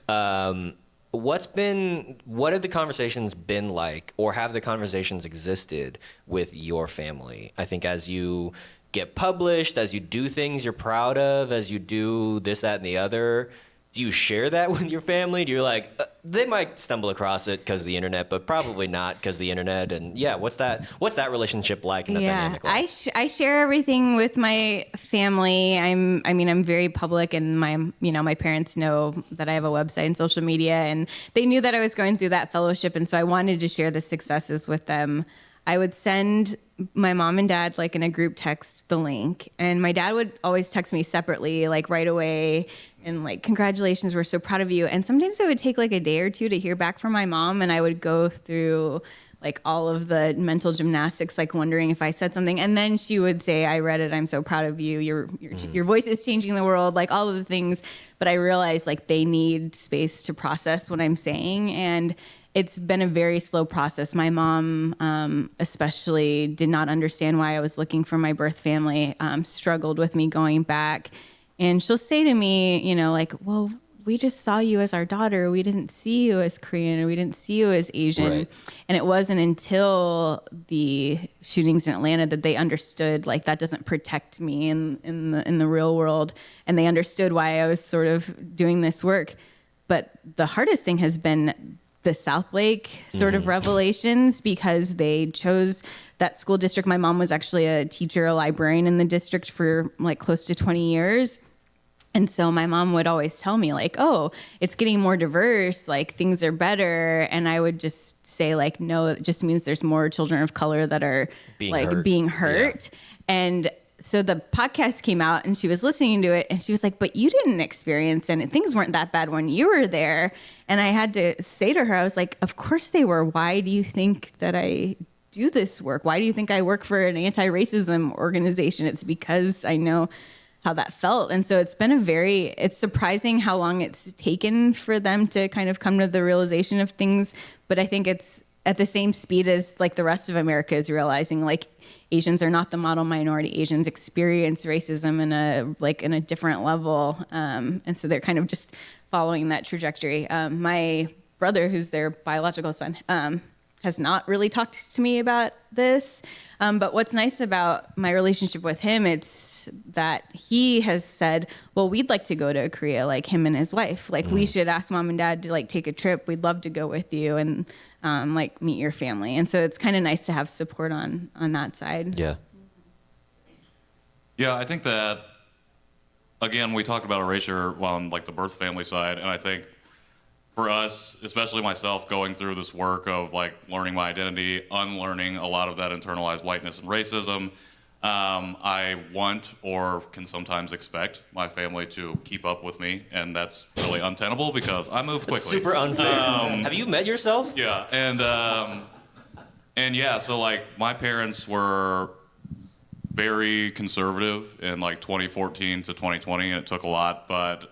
what have the conversations been like, or have the conversations existed with your family? I think as you get published, as you do things you're proud of, as you do this, that, and the other, do you share that with your family? Do you like, they might stumble across it because of the internet, but probably not because of the internet? And yeah, what's that relationship like and that dynamic like? I share everything with my family. I'm very public, and my parents know that I have a website and social media, and they knew that I was going through that fellowship. And so I wanted to share the successes with them. I would send my mom and dad, like in a group text, the link, and my dad would always text me separately, like right away, and like, congratulations, we're so proud of you. And sometimes it would take like a day or two to hear back from my mom, and I would go through like all of the mental gymnastics, like wondering if I said something, and then she would say, I read it, I'm so proud of you, your voice is changing the world, like all of the things. But I realized like they need space to process what I'm saying, and it's been a very slow process. My mom especially did not understand why I was looking for my birth family, struggled with me going back. And she'll say to me, like, well, we just saw you as our daughter. We didn't see you as Korean, or we didn't see you as Asian. Right. And it wasn't until the shootings in Atlanta that they understood, like, that doesn't protect me in the real world. And they understood why I was sort of doing this work. But the hardest thing has been the Southlake sort of revelations, because they chose that school district. My mom was actually a teacher, a librarian in the district for like close to 20 years. And so my mom would always tell me like, oh, it's getting more diverse, like things are better. And I would just say like, no, it just means there's more children of color that are being hurt. Yeah. And so the podcast came out, and she was listening to it, and she was like, but you didn't experience, and things weren't that bad when you were there. And I had to say to her, I was like, of course they were. Why do you think that I do this work? Why do you think I work for an anti-racism organization? It's because I know how that felt. And so it's been it's surprising how long it's taken for them to kind of come to the realization of things. But I think it's at the same speed as like the rest of America is realizing, like, Asians are not the model minority. Asians experience racism in a different level. And so they're kind of just following that trajectory. My brother, who's their biological son, has not really talked to me about this. But what's nice about my relationship with him, it's that he has said, well, we'd like to go to Korea, like him and his wife. Like, we should ask mom and dad to like take a trip. We'd love to go with you and like meet your family. And so it's kind of nice to have support on that side. Yeah. Yeah, I think that, again, we talked about erasure on like the birth family side, and I think for us, especially myself, going through this work of like learning my identity, unlearning a lot of that internalized whiteness and racism, I want or can sometimes expect my family to keep up with me, and that's really untenable because I move quickly. It's super unfair. Have you met yourself? Yeah, and yeah, so like my parents were very conservative in like 2014 to 2020, and it took a lot, but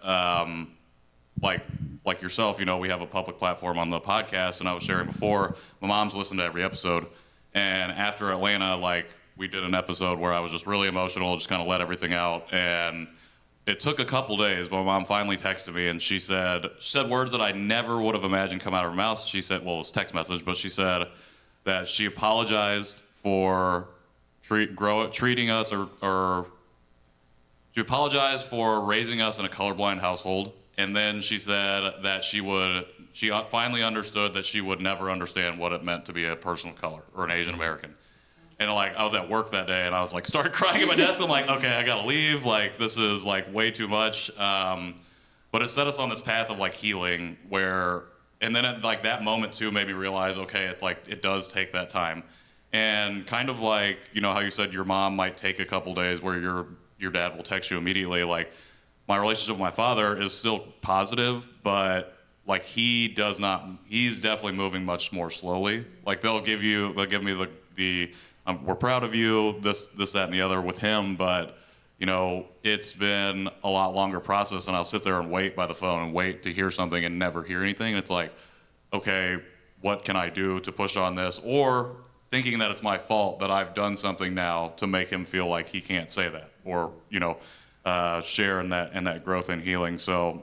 like yourself, we have a public platform on the podcast, and I was sharing before, my mom's listened to every episode, and after Atlanta, like, we did an episode where I was just really emotional, just kind of let everything out, and it took a couple days, but my mom finally texted me, and she said words that I never would have imagined come out of her mouth. She said, well, it was a text message, but she said that she apologized for treating us or she apologized for raising us in a colorblind household, and then she said that she finally understood that she would never understand what it meant to be a person of color or an Asian American. And like I was at work that day, and I was like started crying at my desk. I'm like, okay, I gotta leave. Like this is like way too much. But it set us on this path of like healing, and then at like that moment too made me realize, okay, it does take that time, and kind of like how you said your mom might take a couple days where your dad will text you immediately. Like my relationship with my father is still positive, but like he's definitely moving much more slowly. Like they'll give me the we're proud of you, this, that, and the other with him, but it's been a lot longer process, and I'll sit there and wait by the phone and wait to hear something and never hear anything. It's like, okay, what can I do to push on this? Or thinking that it's my fault that I've done something now to make him feel like he can't say that, or share in that growth and healing. So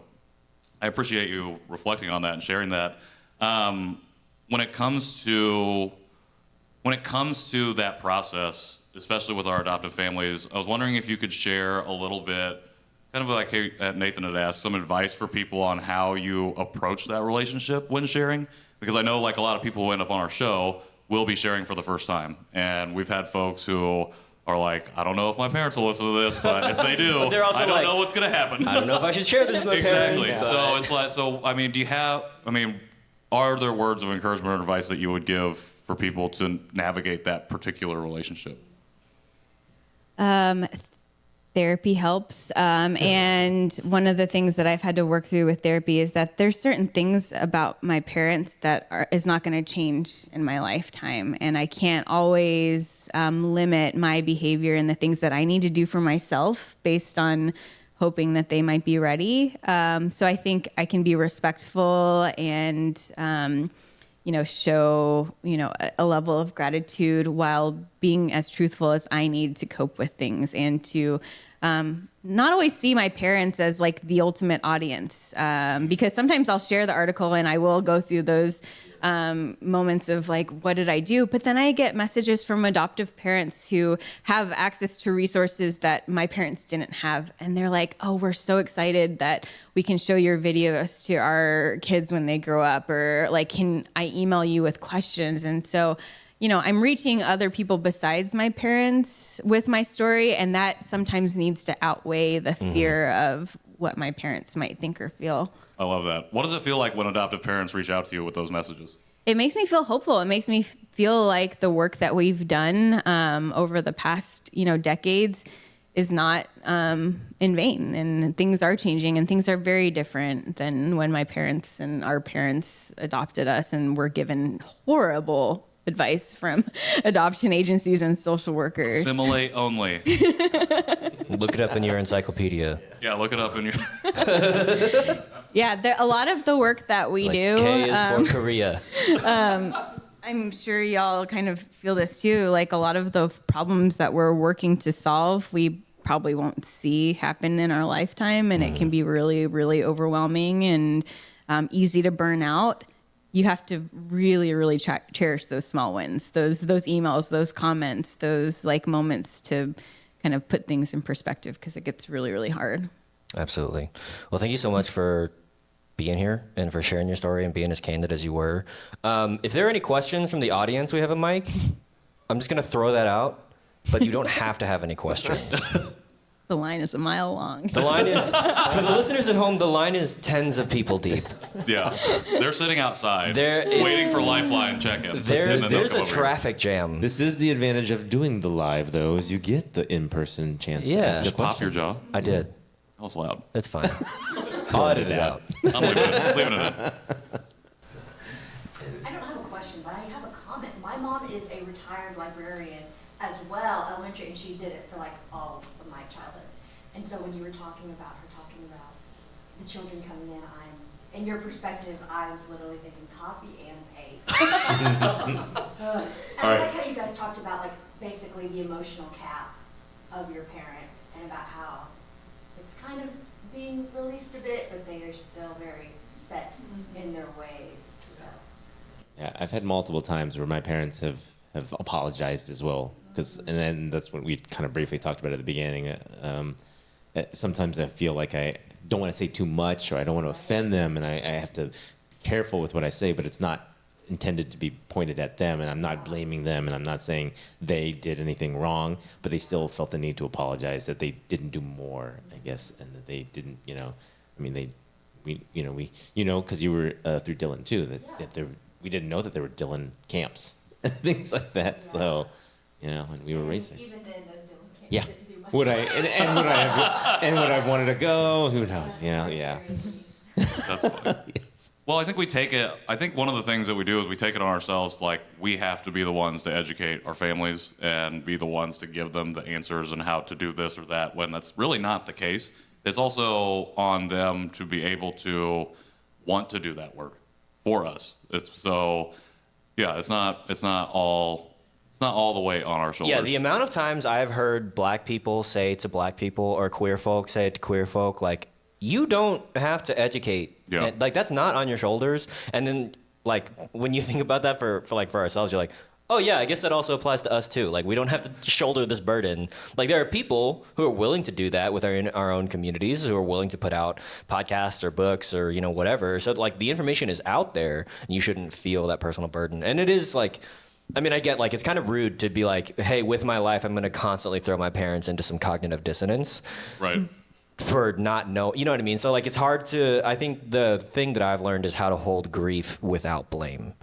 I appreciate you reflecting on that and sharing that. When it comes to that process, especially with our adoptive families, I was wondering if you could share a little bit, kind of like Nathan had asked, some advice for people on how you approach that relationship when sharing. Because I know like a lot of people who end up on our show will be sharing for the first time. And we've had folks who are like, I don't know if my parents will listen to this, but if they do, I don't know what's going to happen. I don't know if I should share this with my exactly. parents. So it's like, are there words of encouragement or advice that you would give for people to navigate that particular relationship? Therapy helps. And one of the things that I've had to work through with therapy is that there's certain things about my parents that is not going to change in my lifetime. And I can't always limit my behavior and the things that I need to do for myself based on hoping that they might be ready. So I think I can be respectful and show, a level of gratitude while being as truthful as I need to cope with things, and to not always see my parents as like the ultimate audience. Because sometimes I'll share the article and I will go through those moments of like, what did I do? But then I get messages from adoptive parents who have access to resources that my parents didn't have. And they're like, oh, we're so excited that we can show your videos to our kids when they grow up, or like, can I email you with questions? And so, I'm reaching other people besides my parents with my story. And that sometimes needs to outweigh the fear of what my parents might think or feel. I love that. What does it feel like when adoptive parents reach out to you with those messages? It makes me feel hopeful. It makes me feel like the work that we've done over the past, decades is not in vain, and things are changing, and things are very different than when my parents and our parents adopted us and were given horrible advice from adoption agencies and social workers. Assimilate only. Look it up in your encyclopedia. Yeah, look it up in your... Yeah, a lot of the work that we do. K is for Korea. I'm sure y'all kind of feel this too. Like a lot of the problems that we're working to solve, we probably won't see happen in our lifetime, and it can be really, really overwhelming and easy to burn out. You have to really, really cherish those small wins, those emails, those comments, those like moments to kind of put things in perspective, because it gets really, really hard. Absolutely. Well, thank you so much for being here and for sharing your story and being as candid as you were. If there are any questions from the audience, we have a mic. I'm just going to throw that out, but you don't have to have any questions. The line is a mile long. The line is, for the listeners at home, the line is tens of people deep. Yeah. They're sitting outside waiting for Lifeline check-ins. There's a traffic jam. This is the advantage of doing the live, though, is you get the in-person chance to ask a Just pop your question. jaw. I did. That was loud. It's fine. I'll edit it out. I'm leaving it in. I don't have a question, but I have a comment. My mom is a retired librarian as well, elementary, and she did it for like all of my childhood. And so when you were talking about the children coming in, in your perspective, I was literally thinking copy and paste. And I like how you guys talked about like basically the emotional cap of your parents, and about how it's kind of being released a bit, but they are still very set in their ways. So. Yeah, I've had multiple times where my parents have apologized as well and then that's what we kind of briefly talked about at the beginning. Sometimes I feel like I don't want to say too much, or I don't want to offend them, and I have to be careful with what I say, but it's not intended to be pointed at them, and I'm not blaming them, and I'm not saying they did anything wrong, but they still felt the need to apologize that they didn't do more, I guess, and that they didn't, because you were through Dylan too, that we didn't know that there were Dylan camps and things like that. So, when we were racing. Even then, those Dylan camps Yeah. didn't do much. Would I have wanted to go? Who knows? Yeah. That's funny. Well, I think I think one of the things that we do is we take it on ourselves, like we have to be the ones to educate our families and be the ones to give them the answers and how to do this or that, when that's really not the case. It's also on them to be able to want to do that work for us. It's not all the weight on our shoulders. Yeah, the amount of times I've heard black people say to black people, or queer folk say it to queer folk, like, you don't have to educate. Yeah. Like, that's not on your shoulders. And then, like, when you think about that for ourselves, you're like, oh, yeah, I guess that also applies to us, too. Like, we don't have to shoulder this burden. Like, there are people who are willing to do that with our own communities, who are willing to put out podcasts or books or, whatever. So, like, the information is out there, and you shouldn't feel that personal burden. And it is, like, I mean, I get, like, it's kind of rude to be like, hey, with my life, I'm going to constantly throw my parents into some cognitive dissonance. Right. For not know, you know what I mean? So, like, it's hard to, I think the thing that I've learned is how to hold grief without blame.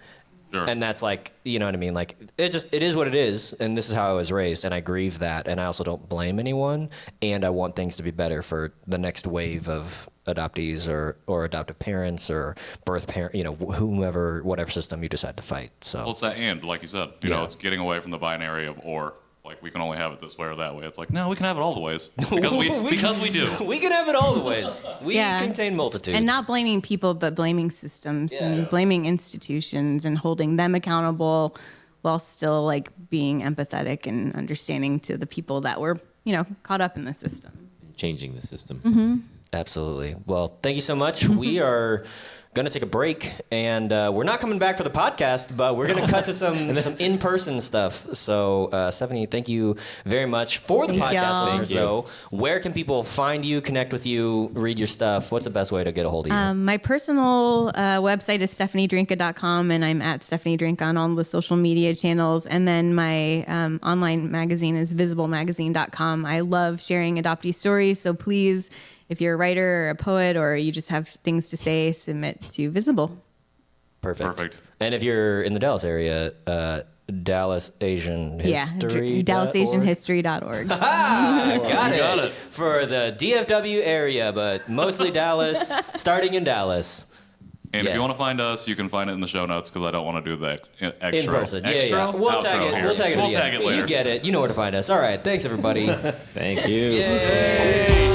Sure. And that's like, you know what I mean? Like, it is what it is, and this is how I was raised, and I grieve that, and I also don't blame anyone, and I want things to be better for the next wave of adoptees or adoptive parents or birth parent, whomever, whatever system you decide to fight. So. Well, it's that and, like you said, it's getting away from the binary of or. Like, we can only have it this way or that way. It's like, no, we can have it all the ways. Because we do. We can have it all the ways. We contain multitudes. And not blaming people, but blaming systems and blaming institutions and holding them accountable while still, like, being empathetic and understanding to the people that were, caught up in the system. Changing the system. Mm-hmm. Absolutely. Well, thank you so much. We are going to take a break, and we're not coming back for the podcast, but we're going to cut to some in-person stuff. So, Stephanie, thank you very much for the podcast listeners, though. Where can people find you, connect with you, read your stuff? What's the best way to get a hold of you? My personal website is stephaniedrenka.com, and I'm at Stephanie Drenka on all the social media channels. And then my online magazine is visiblemagazine.com. I love sharing adoptee stories, so please, if you're a writer or a poet or you just have things to say, submit to Visible. Perfect. And if you're in the Dallas area, Dallas Asian History. DallasAsianHistory.org. Got it. For the DFW area, but mostly Dallas, starting in Dallas. And if you want to find us, you can find it in the show notes because I don't want to do the extra. In person. Extra? Yeah. We'll tag it. We'll tag it later. You get it. You know where to find us. All right. Thanks, everybody. Thank you. Yay.